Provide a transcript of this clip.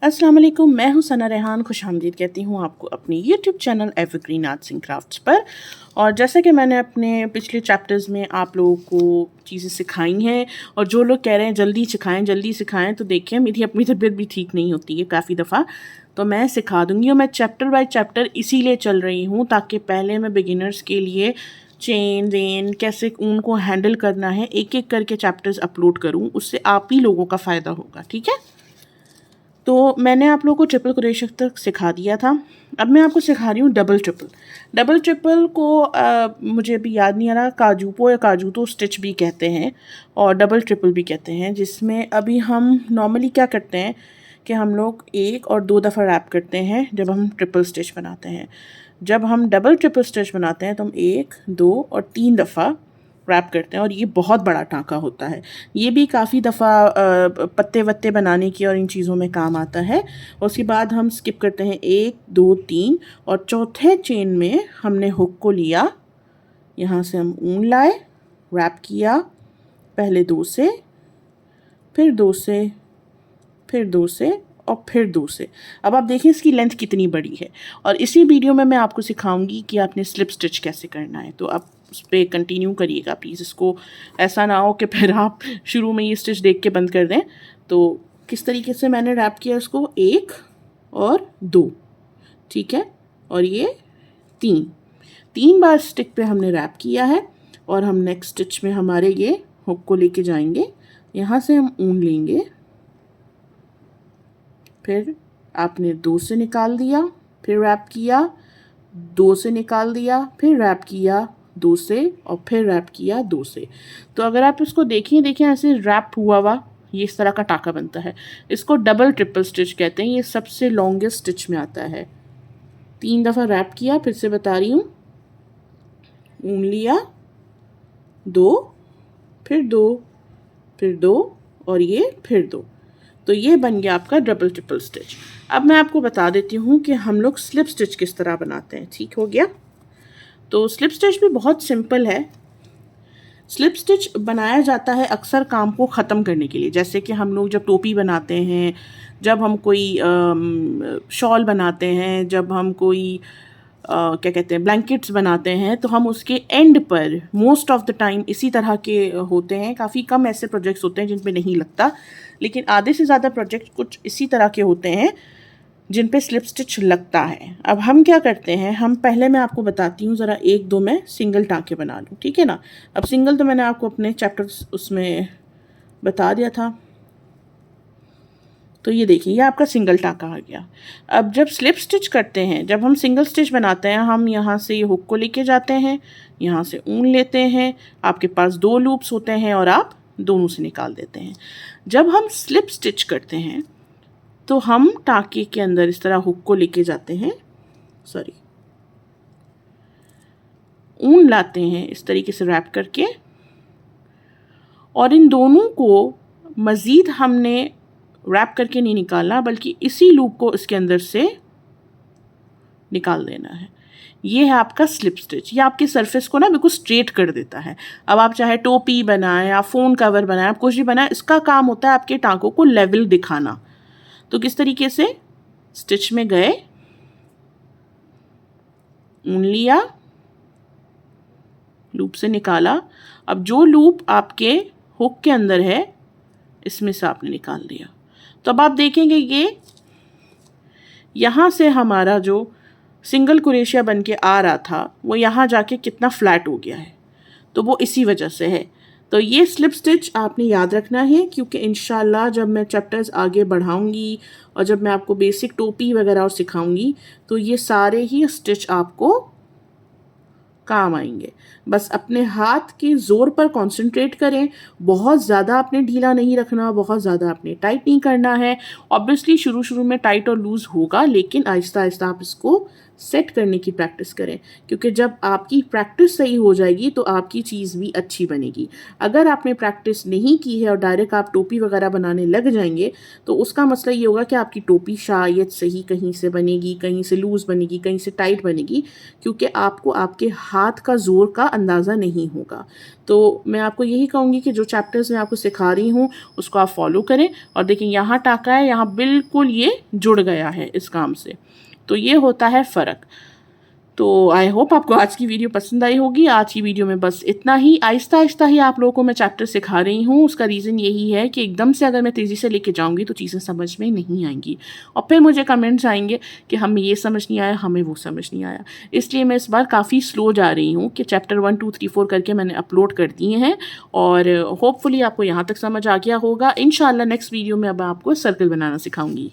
अस्सलाम वालेकुम, मैं हूँ सना रेहान। खुशामदीद कहती हूँ आपको अपने YouTube channel evergreen arts and crafts पर। और जैसा कि मैंने अपने पिछले चैप्टर्स में आप लोगों को चीज़ें सिखाई हैं, और जो लोग कह रहे हैं जल्दी सिखाएं, तो देखिए मेरी अपनी तबीयत भी ठीक नहीं होती है काफ़ी दफ़ा, तो मैं सिखा दूँगी। और मैं चैप्टर बाय चैप्टर इसीलिए चल रही हूँ ताकि पहले मैं बिगिनर्स के लिए चेन वेन कैसे उनको हैंडल करना है एक एक करके चैप्टर्स अपलोड करूँ, उससे आप ही लोगों का फ़ायदा होगा। ठीक है, तो मैंने आप लोगों को ट्रिपल क्रोशे तक सिखा दिया था। अब मैं आपको सिखा रही हूँ डबल ट्रिपल को मुझे अभी याद नहीं आ रहा, काजूपो या काजूतो स्टिच भी कहते हैं और डबल ट्रिपल भी कहते हैं, जिसमें अभी हम नॉर्मली क्या करते हैं कि हम लोग 1 और 2 दफ़ा रैप करते हैं जब हम ट्रिपल स्टिच बनाते हैं। जब हम डबल ट्रिपल स्टिच बनाते हैं तो हम 1, 2 और 3 दफ़ा रैप करते हैं, और ये बहुत बड़ा टाँका होता है। ये भी काफ़ी दफ़ा पत्ते वत्ते बनाने की और इन चीज़ों में काम आता है। उसके बाद हम स्किप करते हैं 1, 2, 3 और चौथे चेन में हमने हुक को लिया, यहाँ से हम ऊन लाए, रैप किया, पहले 2 से, फिर 2 से, फिर 2 से और फिर 2 से। अब आप देखिए इसकी लेंथ कितनी बड़ी है, और इसी वीडियो में मैं आपको सिखाऊंगी कि आपने स्लिप स्टिच कैसे करना है। तो आप उस पर कंटिन्यू करिएगा प्लीज़, इसको ऐसा ना हो कि फिर आप शुरू में ये स्टिच देख के बंद कर दें। तो किस तरीके से मैंने रैप किया इसको, 1 और 2, ठीक है, और ये 3 बार स्टिक पे हमने रैप किया है। और हम नेक्स्ट स्टिच में हमारे ये हुक को लेके जाएंगे, यहाँ से हम ऊन लेंगे, फिर आपने 2 से निकाल दिया, फिर रैप किया, 2 से निकाल दिया, फिर रैप किया 2 से और फिर रैप किया 2 से। तो अगर आप इसको देखें ऐसे रैप हुआ ये इस तरह का टाका बनता है। इसको डबल ट्रिपल स्टिच कहते हैं, ये सबसे लॉन्गेस्ट स्टिच में आता है। 3 दफ़ा रैप किया, फिर से बता रही हूँ, ऊन लिया, 2, फिर 2, फिर 2 और ये फिर 2। तो ये बन गया आपका डबल ट्रिपल स्टिच। अब मैं आपको बता देती हूँ कि हम लोग स्लिप स्टिच किस तरह बनाते हैं। ठीक हो गया, तो स्लिप स्टिच भी बहुत सिंपल है। स्लिप स्टिच बनाया जाता है अक्सर काम को ख़त्म करने के लिए, जैसे कि हम लोग जब टोपी बनाते हैं, जब हम कोई शॉल बनाते हैं, जब हम कोई क्या कहते हैं ब्लैंकेट्स बनाते हैं, तो हम उसके एंड पर मोस्ट ऑफ द टाइम इसी तरह के होते हैं। काफ़ी कम ऐसे प्रोजेक्ट्स होते हैं जिन पे नहीं लगता, लेकिन आधे से ज़्यादा प्रोजेक्ट कुछ इसी तरह के होते हैं जिन पे स्लिप स्टिच लगता है। अब हम क्या करते हैं, हम पहले मैं आपको बताती हूँ ज़रा 1-2 मैं सिंगल टाँके बना लूँ, ठीक है ना। अब सिंगल तो मैंने आपको अपने चैप्टर्स उसमें बता दिया था। तो ये देखिए, ये आपका सिंगल टाँका आ गया। अब जब स्लिप स्टिच करते हैं, जब हम सिंगल स्टिच बनाते हैं, हम यहाँ से ये हुक को लेके जाते हैं, यहाँ से ऊन लेते हैं, आपके पास 2 लूप्स होते हैं और आप दोनों से निकाल देते हैं। जब हम स्लिप स्टिच करते हैं तो हम टाँके के अंदर इस तरह हुक को लेके जाते हैं, ऊन लाते हैं इस तरीके से रैप करके, और इन दोनों को मज़ीद हमने रैप करके नहीं निकालना, बल्कि इसी लूप को इसके अंदर से निकाल देना है। ये है आपका स्लिप स्टिच। ये आपके सरफेस को ना बिल्कुल स्ट्रेट कर देता है। अब आप चाहे टोपी बनाएं या फ़ोन कवर बनाएं, आप कुछ भी बनाएं, इसका काम होता है आपके टाँकों को लेवल दिखाना। तो किस तरीके से, स्टिच में गए, ऊन लिया, लूप से निकाला, अब जो लूप आपके हुक के अंदर है इसमें से आपने निकाल दिया। तो अब आप देखेंगे ये यहाँ से हमारा जो सिंगल क्रोशिया बन के आ रहा था वो यहाँ जाके कितना फ्लैट हो गया है, तो वो इसी वजह से है। तो ये स्लिप स्टिच आपने याद रखना है, क्योंकि इंशाल्लाह जब मैं चैप्टर्स आगे बढ़ाऊंगी और जब मैं आपको बेसिक टोपी वगैरह और सिखाऊंगी तो ये सारे ही स्टिच आपको काम आएंगे। बस अपने हाथ के ज़ोर पर कंसंट्रेट करें, बहुत ज़्यादा आपने ढीला नहीं रखना, बहुत ज़्यादा आपने टाइट नहीं करना है। ऑब्वियसली शुरू में टाइट और लूज़ होगा, लेकिन आहिस्ता आहिस्ता आप इसको सेट करने की प्रैक्टिस करें, क्योंकि जब आपकी प्रैक्टिस सही हो जाएगी तो आपकी चीज़ भी अच्छी बनेगी। अगर आपने प्रैक्टिस नहीं की है और डायरेक्ट आप टोपी वगैरह बनाने लग जाएंगे तो उसका मसला ये होगा कि आपकी टोपी शायद सही कहीं से बनेगी, कहीं से लूज़ बनेगी, कहीं से टाइट बनेगी, क्योंकि आपको आपके हाथ का ज़ोर का अंदाज़ा नहीं होगा। तो मैं आपको यही कहूँगी कि जो चैप्टर्स मैं आपको सिखा रही हूँ उसको आप फॉलो करें। और देखिए यहाँ टाका है, यहाँ बिल्कुल ये जुड़ गया है इस काम से, तो ये होता है फ़र्क। तो आई होप आपको आज की वीडियो पसंद आई होगी। आज की वीडियो में बस इतना ही। आहिस्ता आहिस्ता ही आप लोगों को मैं चैप्टर सिखा रही हूँ। उसका रीज़न यही है कि एकदम से अगर मैं तेज़ी से लेके जाऊँगी तो चीज़ें समझ में नहीं आएंगी और फिर मुझे कमेंट्स आएंगे कि हमें ये समझ नहीं आया, हमें वो समझ नहीं आया। इसलिए मैं इस बार काफ़ी स्लो जा रही हूँ कि चैप्टर 1 2 3 4 करके मैंने अपलोड कर दिए हैं और होपफुली आपको यहाँ तक समझ आ गया होगा। इंशाल्लाह नेक्स्ट वीडियो में अब आपको सर्कल बनाना सिखाऊंगी।